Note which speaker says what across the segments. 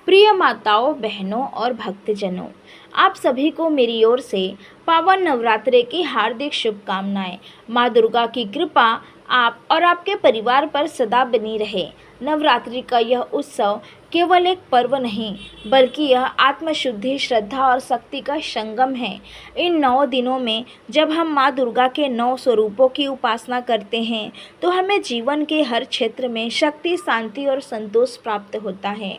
Speaker 1: प्रिय माताओं, बहनों और भक्तजनों, आप सभी को मेरी ओर से पावन नवरात्रि की हार्दिक शुभकामनाएं। माँ दुर्गा की कृपा आप और आपके परिवार पर सदा बनी रहे। नवरात्रि का यह उत्सव केवल एक पर्व नहीं, बल्कि यह आत्मशुद्धि, श्रद्धा और शक्ति का संगम है। इन 9 दिनों में जब हम माँ दुर्गा के 9 स्वरूपों की उपासना करते हैं, तो हमें जीवन के हर क्षेत्र में शक्ति, शांति और संतोष प्राप्त होता है।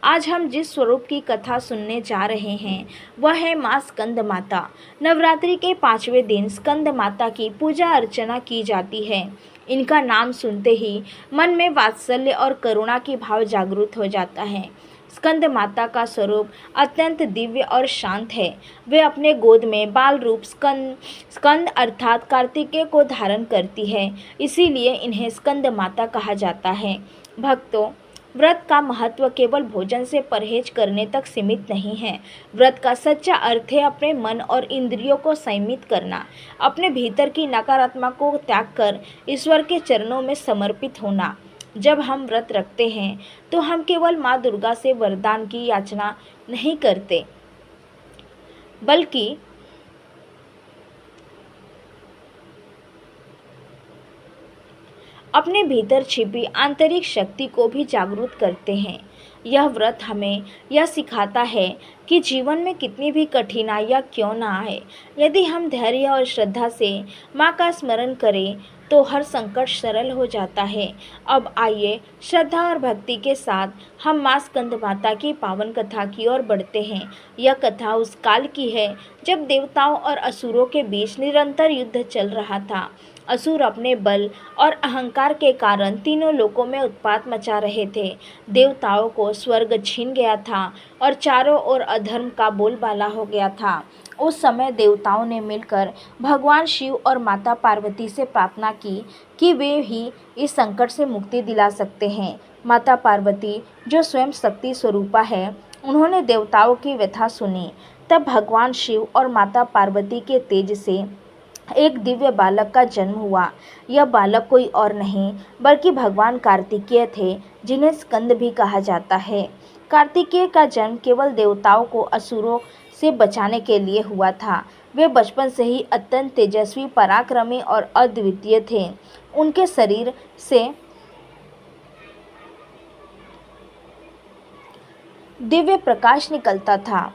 Speaker 1: आज हम जिस स्वरूप की कथा सुनने जा रहे हैं, वह है माँ स्कंद माता। नवरात्रि के 5वें दिन स्कंद माता की पूजा अर्चना की जाती है। इनका नाम सुनते ही मन में वात्सल्य और करुणा की भाव जागृत हो जाता है। स्कंद माता का स्वरूप अत्यंत दिव्य और शांत है। वे अपने गोद में बाल रूप स्कंद अर्थात कार्तिकेय को धारण करती है, इसीलिए इन्हें स्कंद माता कहा जाता है। भक्तों, व्रत का महत्व केवल भोजन से परहेज करने तक सीमित नहीं है। व्रत का सच्चा अर्थ है अपने मन और इंद्रियों को संयमित करना, अपने भीतर की नकारात्मक को त्याग कर ईश्वर के चरणों में समर्पित होना। जब हम व्रत रखते हैं, तो हम केवल माँ दुर्गा से वरदान की याचना नहीं करते, बल्कि अपने भीतर छिपी आंतरिक शक्ति को भी जागरूक करते हैं। यह व्रत हमें यह सिखाता है कि जीवन में कितनी भी कठिनाइयाँ क्यों ना आए, यदि हम धैर्य और श्रद्धा से माँ का स्मरण करें तो हर संकट सरल हो जाता है। अब आइए श्रद्धा और भक्ति के साथ हम माँ स्कंद माता की पावन कथा की ओर बढ़ते हैं। यह कथा उस काल की है जब देवताओं और असुरों के बीच निरंतर युद्ध चल रहा था। असुर अपने बल और अहंकार के कारण तीनों लोकों में उत्पात मचा रहे थे। देवताओं को स्वर्ग छीन गया था और चारों ओर अधर्म का बोलबाला हो गया था। उस समय देवताओं ने मिलकर भगवान शिव और माता पार्वती से प्रार्थना की कि वे ही इस संकट से मुक्ति दिला सकते हैं। माता पार्वती, जो स्वयं शक्ति स्वरूपा है, उन्होंने देवताओं की व्यथा सुनी। तब भगवान शिव और माता पार्वती के तेज से एक दिव्य बालक का जन्म हुआ। यह बालक कोई और नहीं बल्कि भगवान कार्तिकेय थे, जिन्हें स्कंद भी कहा जाता है। कार्तिकेय का जन्म केवल देवताओं को असुरों से बचाने के लिए हुआ था। वे बचपन से ही अत्यंत तेजस्वी, पराक्रमी और अद्वितीय थे। उनके शरीर से दिव्य प्रकाश निकलता था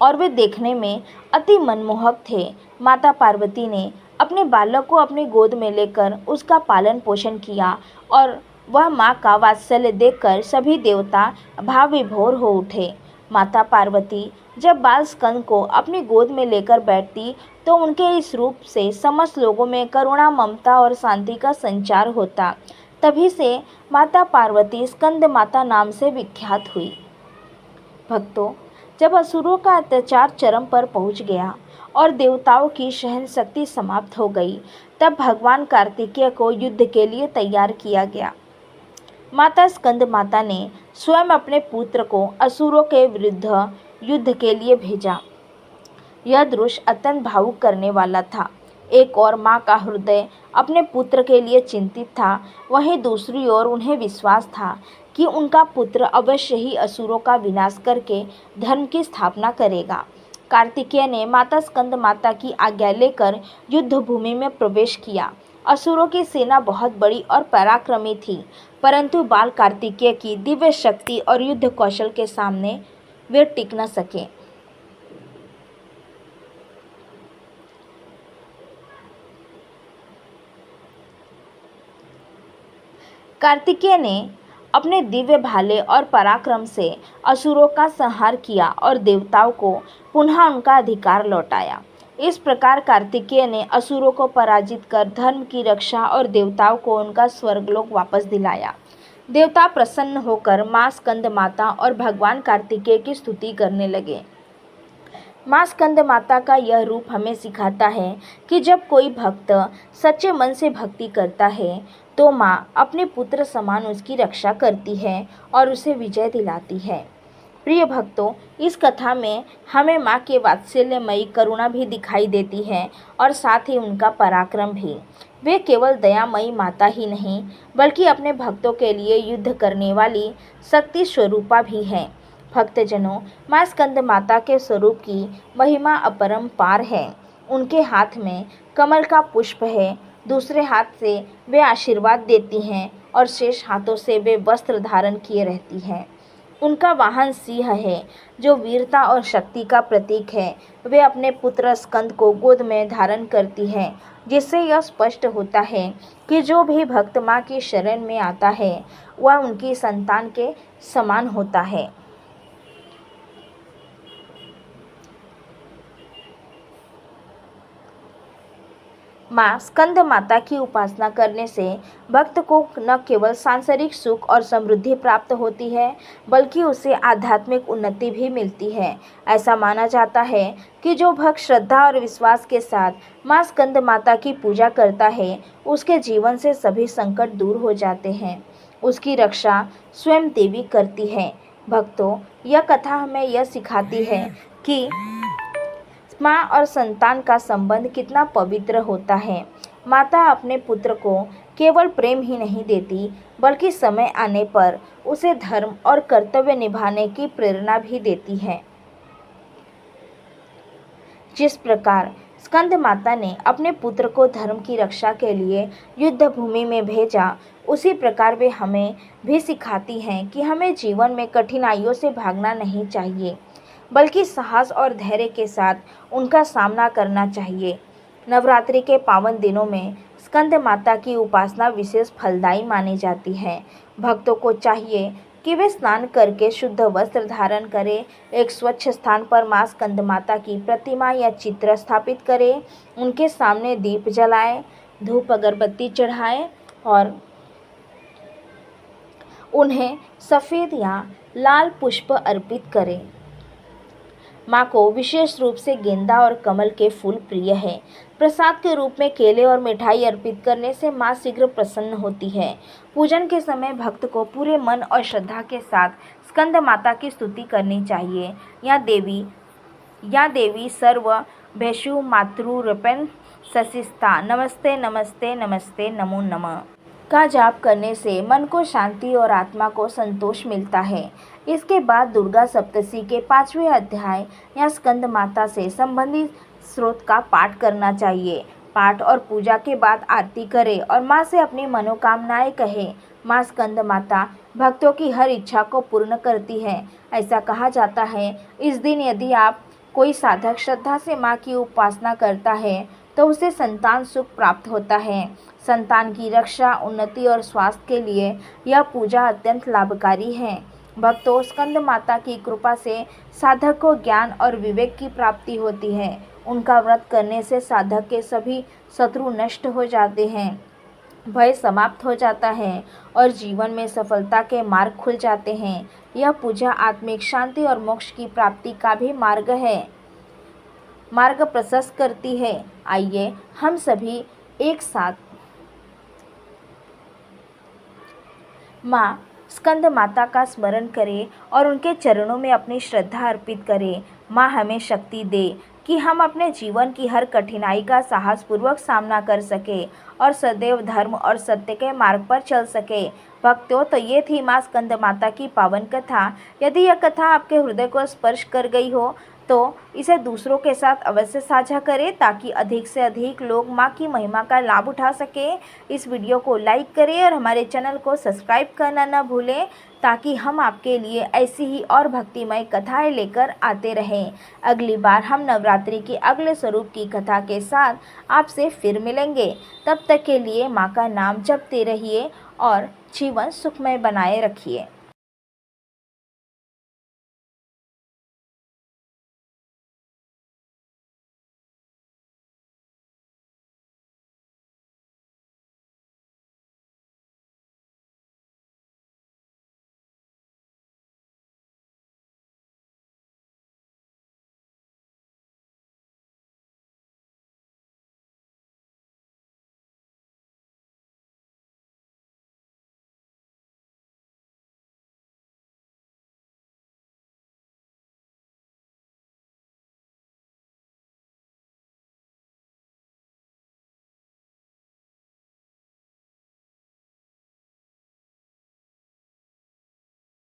Speaker 1: और वे देखने में अति मनमोहक थे। माता पार्वती ने अपने बालक को अपनी गोद में लेकर उसका पालन पोषण किया और वह माँ का वात्सल्य देखकर सभी देवता भाव विभोर हो उठे। माता पार्वती जब बाल स्कंद को अपनी गोद में लेकर बैठती, तो उनके इस रूप से समस्त लोगों में करुणा, ममता और शांति का संचार होता। तभी से माता पार्वती स्कंद माता नाम से विख्यात हुई। भक्तों, जब असुरों का अत्याचार चरम पर पहुंच गया और देवताओं की सहन शक्ति समाप्त हो गई, तब भगवान कार्तिकेय को युद्ध के लिए तैयार किया गया। माता स्कंद माता ने स्वयं अपने पुत्र को असुरों के विरुद्ध युद्ध के लिए भेजा। यह दृश्य अत्यंत भावुक करने वाला था। एक ओर माँ का हृदय अपने पुत्र के लिए चिंतित था, वहीं दूसरी ओर उन्हें विश्वास था कि उनका पुत्र अवश्य ही असुरों का विनाश करके धर्म की स्थापना करेगा। कार्तिकेय ने माता स्कंद माता की आज्ञा लेकर युद्ध भूमि में प्रवेश किया। असुरों की सेना बहुत बड़ी और पराक्रमी थी, परंतु बाल कार्तिकेय की दिव्य शक्ति और युद्ध कौशल के सामने वे टिक न सके। कार्तिकेय ने अपने दिव्य भाले और पराक्रम से असुरों का संहार किया और देवताओं को पुनः उनका अधिकार लौटाया। इस प्रकार कार्तिकेय ने असुरों को पराजित कर धर्म की रक्षा और देवताओं को उनका स्वर्गलोक वापस दिलाया। देवता प्रसन्न होकर माँ स्कंद माता और भगवान कार्तिकेय की स्तुति करने लगे। माँ स्कंद माता का यह रूप हमें सिखाता है कि जब कोई भक्त सच्चे मन से भक्ति करता है, तो माँ अपने पुत्र समान उसकी रक्षा करती है और उसे विजय दिलाती है। प्रिय भक्तों, इस कथा में हमें माँ के वात्सल्यमयी करुणा भी दिखाई देती है और साथ ही उनका पराक्रम भी। वे केवल दयामयी माता ही नहीं बल्कि अपने भक्तों के लिए युद्ध करने वाली शक्ति स्वरूपा भी है। भक्तजनों, माँ स्कंद माता के स्वरूप की महिमा अपरंपार है। उनके हाथ में कमल का पुष्प है, दूसरे हाथ से वे आशीर्वाद देती हैं और शेष हाथों से वे वस्त्र धारण किए रहती हैं। उनका वाहन सिंह है जो वीरता और शक्ति का प्रतीक है। वे अपने पुत्र स्कंद को गोद में धारण करती हैं, जिससे यह स्पष्ट होता है कि जो भी भक्त माँ की शरण में आता है वह उनकी संतान के समान होता है। माँ स्कंद माता की उपासना करने से भक्त को न केवल सांसारिक सुख और समृद्धि प्राप्त होती है बल्कि उसे आध्यात्मिक उन्नति भी मिलती है। ऐसा माना जाता है कि जो भक्त श्रद्धा और विश्वास के साथ माँ स्कंद माता की पूजा करता है उसके जीवन से सभी संकट दूर हो जाते हैं। उसकी रक्षा स्वयं देवी करती है। भक्तों, यह कथा हमें यह सिखाती है कि माँ और संतान का संबंध कितना पवित्र होता है। माता अपने पुत्र को केवल प्रेम ही नहीं देती बल्कि समय आने पर उसे धर्म और कर्तव्य निभाने की प्रेरणा भी देती है। जिस प्रकार स्कंद माता ने अपने पुत्र को धर्म की रक्षा के लिए युद्ध भूमि में भेजा, उसी प्रकार वे हमें भी सिखाती हैं कि हमें जीवन में कठिनाइयों से भागना नहीं चाहिए बल्कि साहस और धैर्य के साथ उनका सामना करना चाहिए। नवरात्रि के पावन दिनों में स्कंद माता की उपासना विशेष फलदायी मानी जाती है। भक्तों को चाहिए कि वे स्नान करके शुद्ध वस्त्र धारण करें, एक स्वच्छ स्थान पर माँ स्कंद माता की प्रतिमा या चित्र स्थापित करें, उनके सामने दीप जलाएं, धूप अगरबत्ती चढ़ाएं और उन्हें सफ़ेद या लाल पुष्प अर्पित करें। माँ को विशेष रूप से गेंदा और कमल के फूल प्रिय है। प्रसाद के रूप में केले और मिठाई अर्पित करने से माँ शीघ्र प्रसन्न होती है। पूजन के समय भक्त को पूरे मन और श्रद्धा के साथ स्कंद माता की स्तुति करनी चाहिए। या देवी सर्व भैषु मातृरूपेण ससिस्ता नमस्ते नमस्ते नमस्ते नमो नमः का जाप करने से मन को शांति और आत्मा को संतोष मिलता है। इसके बाद दुर्गा सप्तशती के 5वें अध्याय या स्कंद माता से संबंधित स्रोत का पाठ करना चाहिए। पाठ और पूजा के बाद आरती करें और माँ से अपनी मनोकामनाएं कहें। माँ स्कंद माता भक्तों की हर इच्छा को पूर्ण करती है। ऐसा कहा जाता है, इस दिन यदि आप कोई साधक श्रद्धा से माँ की उपासना करता है तो उसे संतान सुख प्राप्त होता है। संतान की रक्षा, उन्नति और स्वास्थ्य के लिए यह पूजा अत्यंत लाभकारी है। भक्तों, स्कंद माता की कृपा से साधक को ज्ञान और विवेक की प्राप्ति होती है। उनका व्रत करने से साधक के सभी शत्रु नष्ट हो जाते हैं, भय समाप्त हो जाता है और जीवन में सफलता के मार्ग खुल जाते हैं। यह पूजा आत्मिक शांति और मोक्ष की प्राप्ति का भी मार्ग प्रशस्त करती है। आइए हम सभी एक साथ माँ स्कंद माता का स्मरण करें और उनके चरणों में अपनी श्रद्धा अर्पित करें। माँ हमें शक्ति दे कि हम अपने जीवन की हर कठिनाई का साहसपूर्वक सामना कर सके और सदैव धर्म और सत्य के मार्ग पर चल सके। भक्तों, तो ये थी माँ स्कंद माता की पावन कथा। यदि यह कथा आपके हृदय को स्पर्श कर गई हो तो इसे दूसरों के साथ अवश्य साझा करें ताकि अधिक से अधिक लोग माँ की महिमा का लाभ उठा सकें। इस वीडियो को लाइक करें और हमारे चैनल को सब्सक्राइब करना न भूलें ताकि हम आपके लिए ऐसी ही और भक्तिमय कथाएं लेकर आते रहें। अगली बार हम नवरात्रि के अगले स्वरूप की कथा के साथ आपसे फिर मिलेंगे। तब तक के लिए माँ का नाम जपते रहिए और जीवन सुखमय बनाए रखिए।